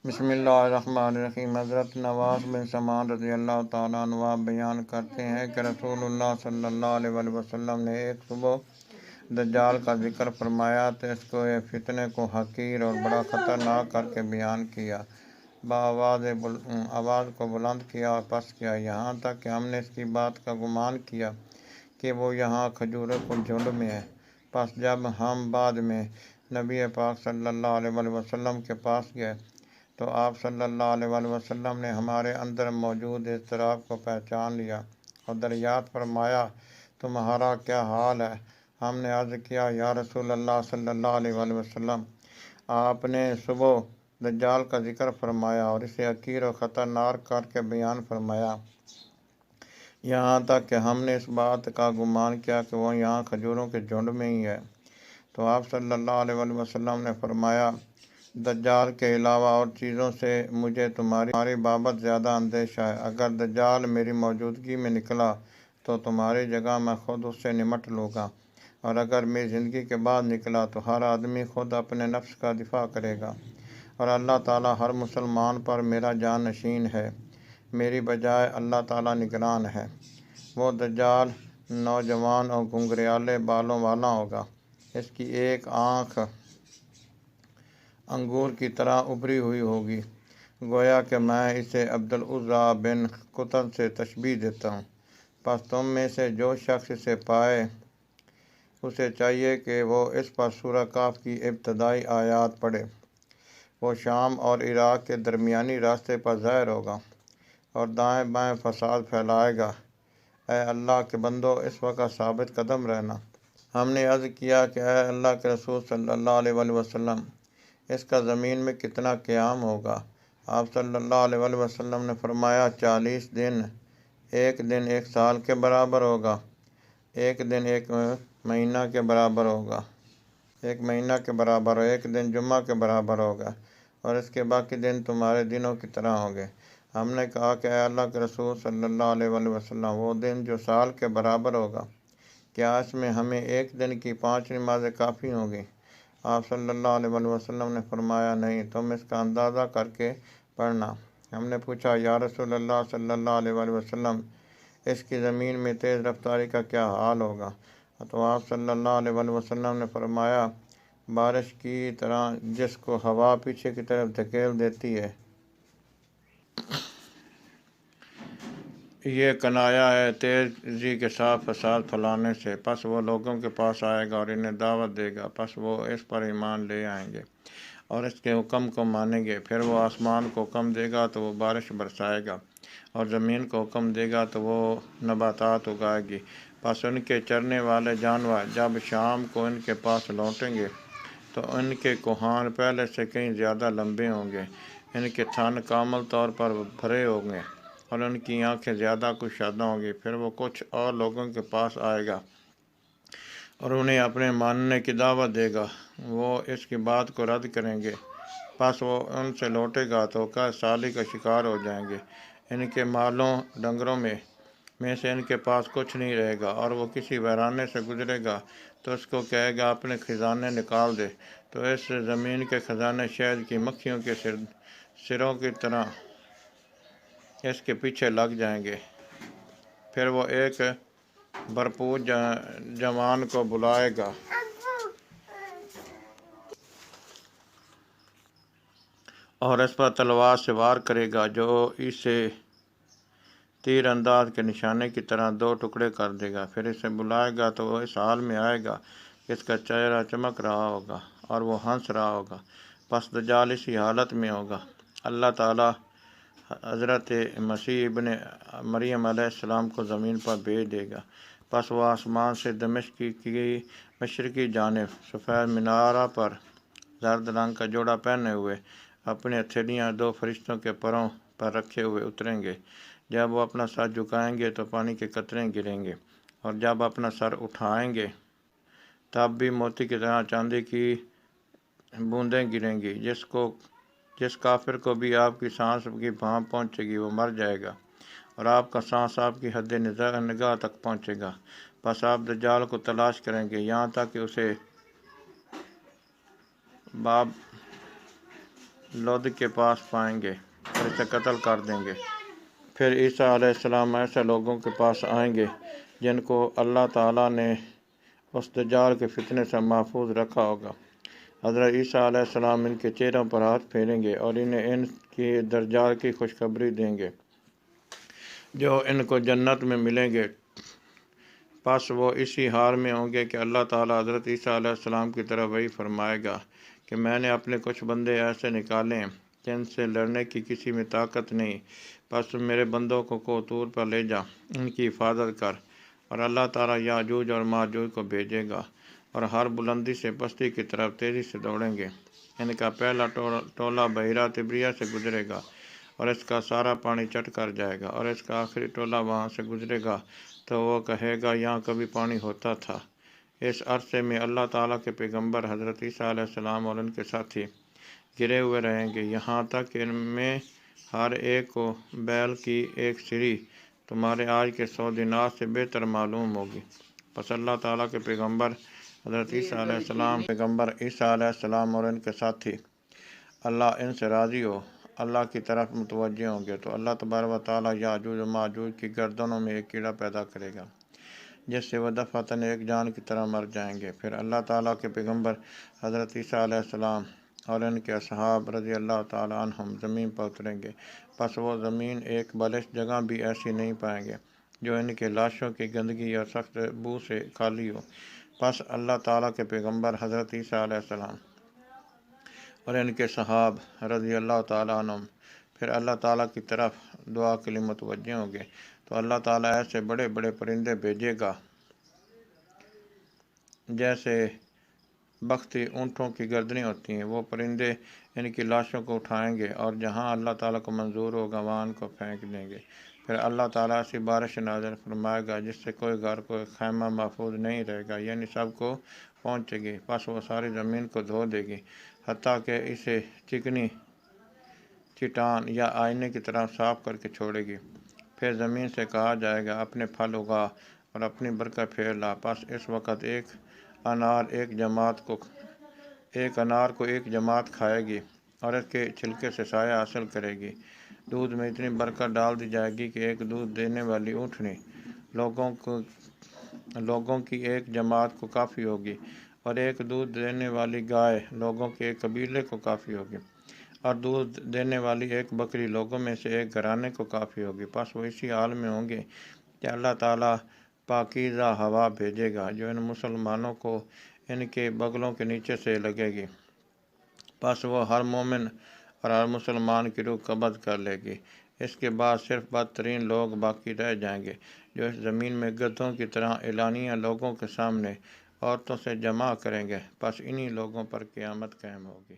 بسم اللہ الرحمن الرحیم۔ حضرت نواس بن سمان رضی اللہ تعالیٰ عنہ بیان کرتے ہیں کہ رسول اللہ صلی اللہ علیہ وسلم نے ایک صبح دجال کا ذکر فرمایا تو اس کو یہ فتنے کو حقیر اور بڑا خطرناک کر کے بیان کیا، آواز کو بلند کیا اور پست کیا، یہاں تک کہ ہم نے اس کی بات کا گمان کیا کہ وہ یہاں کھجوروں کو جھنڈ میں ہے۔ پس جب ہم بعد میں نبی پاک صلی اللہ علیہ وسلم کے پاس گئے تو آپ صلی اللہ علیہ وسلم نے ہمارے اندر موجود اضطراب کو پہچان لیا اور دریافت فرمایا، تمہارا کیا حال ہے؟ ہم نے عرض کیا، یا رسول اللہ صلی اللہ علیہ وسلم، آپ نے صبح دجال کا ذکر فرمایا اور اسے حقیر اور خطرناک کر کے بیان فرمایا، یہاں تک کہ ہم نے اس بات کا گمان کیا کہ وہ یہاں کھجوروں کے جھنڈ میں ہی ہے۔ تو آپ صلی اللہ علیہ وسلم نے فرمایا، دجال کے علاوہ اور چیزوں سے مجھے تمہاری بابت زیادہ اندیشہ ہے۔ اگر دجال میری موجودگی میں نکلا تو تمہاری جگہ میں خود اس سے نمٹ لوں گا، اور اگر میری زندگی کے بعد نکلا تو ہر آدمی خود اپنے نفس کا دفاع کرے گا، اور اللہ تعالیٰ ہر مسلمان پر میرا جان نشین ہے، میری بجائے اللہ تعالیٰ نگران ہے۔ وہ دجال نوجوان اور گھنگریالے بالوں والا ہوگا، اس کی ایک آنکھ انگور کی طرح ابھری ہوئی ہوگی، گویا کہ میں اسے عبدالعزیٰ بن قطب سے تشبیہ دیتا ہوں۔ پس تم میں سے جو شخص اسے پائے اسے چاہیے کہ وہ اس پر سورہ کہف کی ابتدائی آیات پڑھے۔ وہ شام اور عراق کے درمیانی راستے پر ظاہر ہوگا اور دائیں بائیں فساد پھیلائے گا۔ اے اللہ کے بندو، اس وقت ثابت قدم رہنا۔ ہم نے عرض کیا کہ اے اللہ کے رسول صلی اللہ علیہ وسلم، اس کا زمین میں کتنا قیام ہوگا؟ آپ صلی اللہ علیہ وسلم نے فرمایا، 40 دن۔ ایک دن ایک سال کے برابر ہوگا، ایک دن ایک مہینہ کے برابر ہوگا، ایک مہینہ کے برابر ہو، ایک دن جمعہ کے برابر ہوگا، اور اس کے باقی دن تمہارے دنوں کی طرح ہوں گے۔ ہم نے کہا کہ اے اللہ کے رسول صلی اللہ علیہ وسلم، وہ دن جو سال کے برابر ہوگا، کیا اس میں ہمیں ایک دن کی 5 نمازیں کافی ہوں گی؟ آپ صلی اللہ علیہ وسلم نے فرمایا، نہیں، تم اس کا اندازہ کر کے پڑھنا۔ ہم نے پوچھا، یا رسول اللہ صلی اللہ علیہ وسلم، اس کی زمین میں تیز رفتاری کا کیا حال ہوگا؟ تو آپ صلی اللہ علیہ وسلم نے فرمایا، بارش کی طرح جس کو ہوا پیچھے کی طرف دھکیل دیتی ہے۔ یہ کنایا ہے تیزی کے ساتھ فساد پھیلانے سے۔ پس وہ لوگوں کے پاس آئے گا اور انہیں دعوت دے گا، پس وہ اس پر ایمان لے آئیں گے اور اس کے حکم کو مانیں گے۔ پھر وہ آسمان کو حکم دے گا تو وہ بارش برسائے گا، اور زمین کو حکم دے گا تو وہ نباتات اگائے گی۔ پس ان کے چرنے والے جانور جب شام کو ان کے پاس لوٹیں گے تو ان کے کوہان پہلے سے کہیں زیادہ لمبے ہوں گے، ان کے تھن کامل طور پر بھرے ہوں گے اور ان کی آنکھیں زیادہ کشادہ ہوں گی۔ پھر وہ کچھ اور لوگوں کے پاس آئے گا اور انہیں اپنے ماننے کی دعوت دے گا، وہ اس کی بات کو رد کریں گے۔ پس وہ ان سے لوٹے گا تو قحط سالی کا شکار ہو جائیں گے، ان کے مالوں ڈنگروں میں سے ان کے پاس کچھ نہیں رہے گا، اور وہ کسی ویرانے سے گزرے گا تو اس کو کہے گا، اپنے خزانے نکال دے، تو اس زمین کے خزانے شہد کی مکھیوں کے سروں کی طرح اس کے پیچھے لگ جائیں گے۔ پھر وہ ایک بھرپور جوان کو بلائے گا اور اس پر تلوار سے وار کرے گا، جو اسے تیر انداز کے نشانے کی طرح 2 ٹکڑے کر دے گا۔ پھر اسے بلائے گا تو وہ اس حال میں آئے گا کہ اس کا چہرہ چمک رہا ہوگا اور وہ ہنس رہا ہوگا۔ پس دجال اسی حالت میں ہوگا۔ اللہ تعالیٰ حضرت مسیح ابن مریم علیہ السلام کو زمین پر بھیج دے گا۔ پس وہ آسمان سے دمشق کی مشرقی جانب سفید مینارہ پر زرد رنگ کا جوڑا پہنے ہوئے اپنی ہتھیلیاں 2 فرشتوں کے پروں پر رکھے ہوئے اتریں گے۔ جب وہ اپنا سر جھکائیں گے تو پانی کے قطرے گریں گے، اور جب اپنا سر اٹھائیں گے تب بھی موتی کی طرح چاندی کی بوندیں گریں گی۔ جس کافر کو بھی آپ کی سانس کی بھاپ پہنچے گی وہ مر جائے گا، اور آپ کا سانس آپ کی حد نگاہ تک پہنچے گا۔ پس آپ دجال کو تلاش کریں گے یہاں تک کہ اسے لود کے پاس پائیں گے اور اسے قتل کر دیں گے۔ پھر عیسیٰ علیہ السلام ایسے لوگوں کے پاس آئیں گے جن کو اللہ تعالیٰ نے اس دجال کے فتنے سے محفوظ رکھا ہوگا۔ حضرت عیسیٰ علیہ السلام ان کے چہروں پر ہاتھ پھیریں گے اور انہیں ان کی دجال کی خوشخبری دیں گے جو ان کو جنت میں ملیں گے۔ پس وہ اسی حال میں ہوں گے کہ اللہ تعالیٰ حضرت عیسیٰ علیہ السلام کی طرف وحی فرمائے گا کہ میں نے اپنے کچھ بندے ایسے نکالے ہیں جن سے لڑنے کی کسی میں طاقت نہیں، پس میرے بندوں کو طور پر لے جا، ان کی حفاظت کر۔ اور اللہ تعالیٰ یاجوج اور ماجوج کو بھیجے گا اور ہر بلندی سے پستی کی طرف تیزی سے دوڑیں گے۔ ان کا پہلا ٹولہ بحیرہ تبریہ سے گزرے گا اور اس کا سارا پانی چٹ کر جائے گا، اور اس کا آخری ٹولہ وہاں سے گزرے گا تو وہ کہے گا یہاں کبھی پانی ہوتا تھا۔ اس عرصے میں اللہ تعالیٰ کے پیغمبر حضرت عیسیٰ علیہ السلام اور ان کے ساتھی گرے ہوئے رہیں گے، یہاں تک کہ ان میں ہر ایک کو بیل کی ایک سری تمہارے آج کے 100 دینار سے بہتر معلوم ہوگی۔ پس اللہ تعالیٰ کے پیغمبر حضرت عیسیٰ علیہ السلام اور ان کے ساتھی اللہ ان سے راضی ہو اللہ کی طرف متوجہ ہوں گے تو اللہ تبارک و تعالیٰ یاجوج و ماجوج کی گردنوں میں ایک کیڑا پیدا کرے گا جس سے وہ دفعتاً ایک جان کی طرح مر جائیں گے۔ پھر اللہ تعالیٰ کے پیغمبر حضرت عیسیٰ علیہ السلام اور ان کے اصحاب رضی اللہ تعالیٰ عنہم زمین پر اتریں گے، پس وہ زمین ایک بلش جگہ بھی ایسی نہیں پائیں گے جو ان کے لاشوں کی گندگی اور سخت بو سے خالی ہو۔ پس اللہ تعالیٰ کے پیغمبر حضرت عیسیٰ علیہ السلام اور ان کے صحاب رضی اللہ تعالیٰ عنہم پھر اللہ تعالیٰ کی طرف دعا کے لیے متوجہ ہوں گے تو اللہ تعالیٰ ایسے بڑے بڑے پرندے بھیجے گا جیسے بختی اونٹوں کی گردنیں ہوتی ہیں۔ وہ پرندے ان کی لاشوں کو اٹھائیں گے اور جہاں اللہ تعالیٰ کو منظور ہوگا وہاں ان کو پھینک دیں گے۔ پھر اللہ تعالیٰ ایسی بارش نازل فرمائے گا جس سے کوئی گھر کوئی خیمہ محفوظ نہیں رہے گا، یعنی سب کو پہنچے گی۔ پس وہ ساری زمین کو دھو دے گی حتیٰ کہ اسے چکنی چٹان یا آئینے کی طرح صاف کر کے چھوڑے گی۔ پھر زمین سے کہا جائے گا اپنے پھل اگا اور اپنی برکت پھیر لا۔ پس اس وقت ایک انار کو ایک جماعت کھائے گی اور اس کے چھلکے سے سایہ حاصل کرے گی۔ دودھ میں اتنی برکت ڈال دی جائے گی کہ ایک دودھ دینے والی اونٹنی لوگوں کی ایک جماعت کو کافی ہوگی، اور ایک دودھ دینے والی گائے لوگوں کے ایک قبیلے کو کافی ہوگی، اور دودھ دینے والی ایک بکری لوگوں میں سے ایک گھرانے کو کافی ہوگی۔ پس وہ اسی حال میں ہوں گے کہ اللہ تعالیٰ پاکیزہ ہوا بھیجے گا جو ان مسلمانوں کو ان کے بغلوں کے نیچے سے لگے گی۔ پس وہ ہر مومن اور ہر مسلمان کی روح قبض کر لے گی۔ اس کے بعد صرف بدترین لوگ باقی رہ جائیں گے جو اس زمین میں گدھوں کی طرح اعلانیہ لوگوں کے سامنے عورتوں سے جمع کریں گے۔ پس انہی لوگوں پر قیامت قائم ہوگی۔